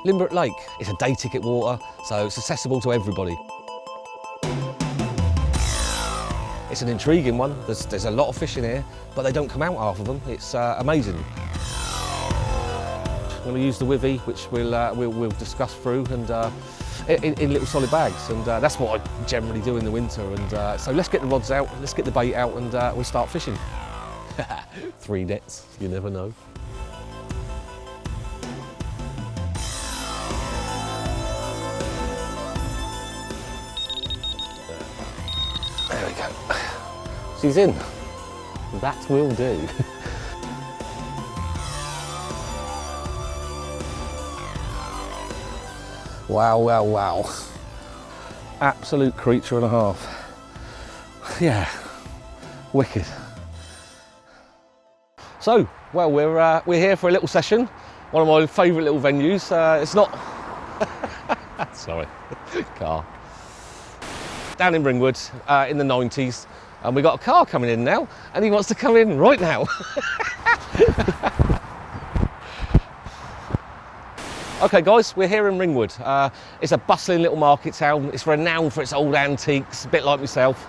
Limbrook Lake, it's a day ticket water, so it's accessible to everybody. It's an intriguing one. There's a lot of fish in here, but they don't come out, half of them. It's amazing. I'm going to use the Withy, which we'll discuss through, and in little solid bags, and that's what I generally do in the winter. And so let's get the rods out, let's get the bait out, and we'll start fishing. 3 nets, you never know. There we go. She's in. That will do. Wow, wow, wow. Absolute creature and a half. Yeah, wicked. So, well, we're here for a little session. One of my favourite little venues. It's not... Sorry, car. Down in Ringwood in the 90s, and we got a car coming in now, and he wants to come in right now. Okay guys, we're here in Ringwood. It's a bustling little market town. It's renowned for its old antiques, a bit like myself.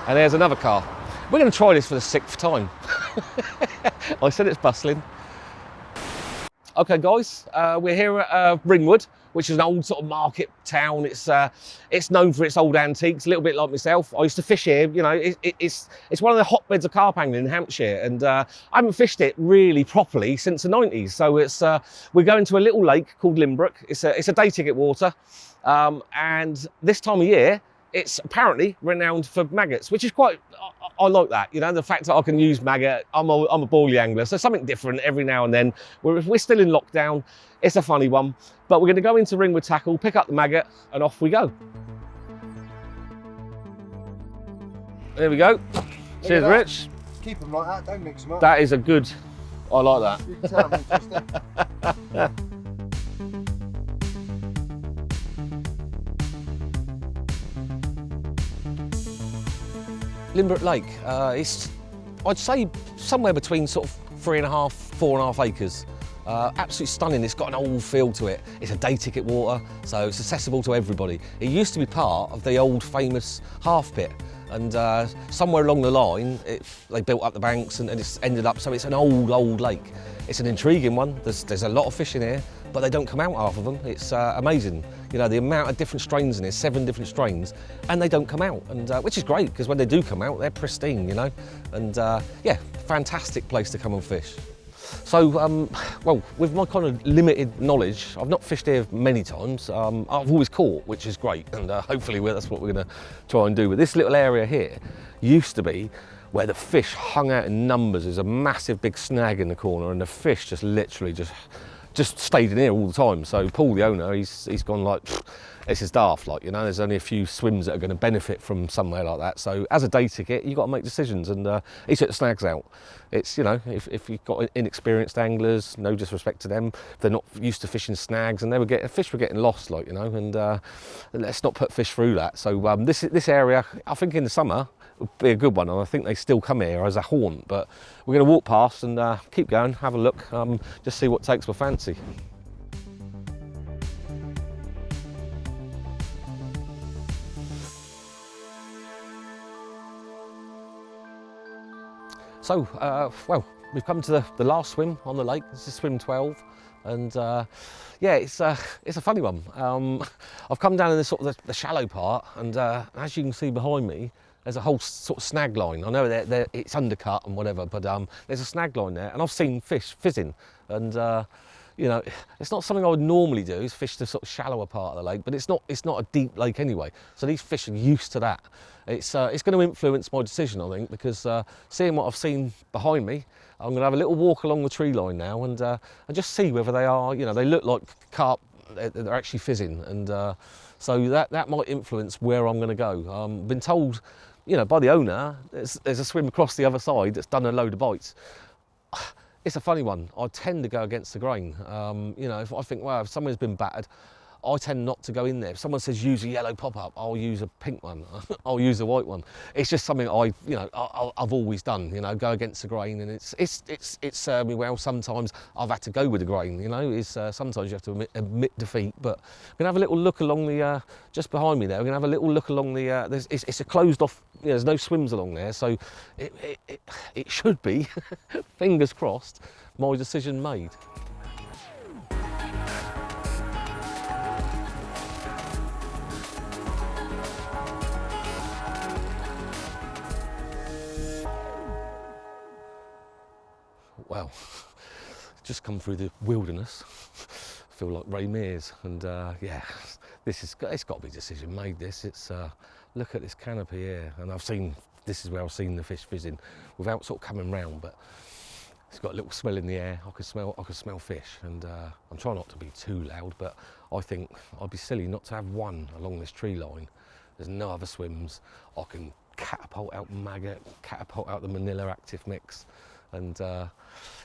And there's another car. We're going to try this for the 6th time. I said it's bustling. Okay guys, we're here at Ringwood, which is an old sort of market town. It's known for its old antiques, a little bit like myself. I used to fish here, you know, it's one of the hotbeds of carp angling in Hampshire, and I haven't fished it really properly since the 90s. So we're going to a little lake called Limbrook. It's a day ticket water, and this time of year, it's apparently renowned for maggots, which is quite, I like that, you know, the fact that I can use maggot. I'm a bally angler, so something different every now and then. We're still in lockdown. It's a funny one, but we're going to go into Ringwood Tackle, pick up the maggot, and off we go. There we go. Cheers, Rich. Keep them like that, don't mix them up. That is a good, I like that. You can tell I'm interested. Limbrook Lake, I'd say somewhere between sort of 3.5, 4.5 acres. Absolutely stunning. It's got an old feel to it. It's a day ticket water, so it's accessible to everybody. It used to be part of the old famous half pit, and somewhere along the line they built up the banks, and it's ended up, so it's an old lake. It's an intriguing one. There's a lot of fish in here, but they don't come out, half of them. It's amazing. You know, the amount of different strains in here, 7 different strains, and they don't come out, and which is great, because when they do come out, they're pristine, you know. And yeah, fantastic place to come and fish. So, well, with my kind of limited knowledge, I've not fished here many times. I've always caught, which is great, and hopefully that's what we're going to try and do. But this little area here used to be where the fish hung out in numbers. There's a massive big snag in the corner, and the fish just literally just stayed in here all the time. So Paul, the owner, he's gone like, this is daft, like, you know, there's only a few swims that are going to benefit from somewhere like that. So as a day ticket, you've got to make decisions, and he took the snags out. It's, you know, if you've got inexperienced anglers, no disrespect to them, they're not used to fishing snags, and fish were getting lost, like, you know, and let's not put fish through that. So this area, I think in the summer, would be a good one, and I think they still come here as a haunt, but we're going to walk past and keep going, have a look, just see what takes my fancy. So, well, we've come to the last swim on the lake. This is swim 12, and yeah, it's a funny one. I've come down in this sort of the shallow part, and as you can see behind me, there's a whole sort of snag line. I know it's undercut and whatever, but there's a snag line there, and I've seen fish fizzing, and you know, it's not something I would normally do, is fish the sort of shallower part of the lake, but it's not a deep lake anyway, so these fish are used to that. It's going to influence my decision, I think, because seeing what I've seen behind me, I'm going to have a little walk along the tree line now, and just see whether they are, you know, they look like carp, they're actually fizzing, and so that might influence where I'm going to go. Been told, you know, by the owner, there's a swim across the other side that's done a load of bites. It's a funny one. I tend to go against the grain. You know, if I think, wow, if somewhere's been battered, I tend not to go in there. If someone says use a yellow pop-up, I'll use a pink one. I'll use a white one. It's just something I've always done. You know, go against the grain, and it's served me well. Sometimes I've had to go with the grain. You know, sometimes you have to admit defeat. But we're gonna have a little look along the just behind me there. We're gonna have a little look along the. It's a closed off. You know, there's no swims along there, so it should be, fingers crossed, my decision made. Well, just come through the wilderness. Feel like Ray Mears, and yeah, it's got to be decision made. It's look at this canopy here, and this is where I've seen the fish fizzing, without sort of coming round, but it's got a little smell in the air. I can smell fish, and I'm trying not to be too loud, but I think I'd be silly not to have one along this tree line. There's no other swims. I can catapult out maggot, catapult out the Manila active mix. And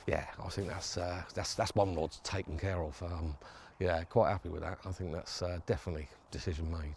yeah, I think that's one rod taken care of. Yeah, quite happy with that. I think that's definitely decision made.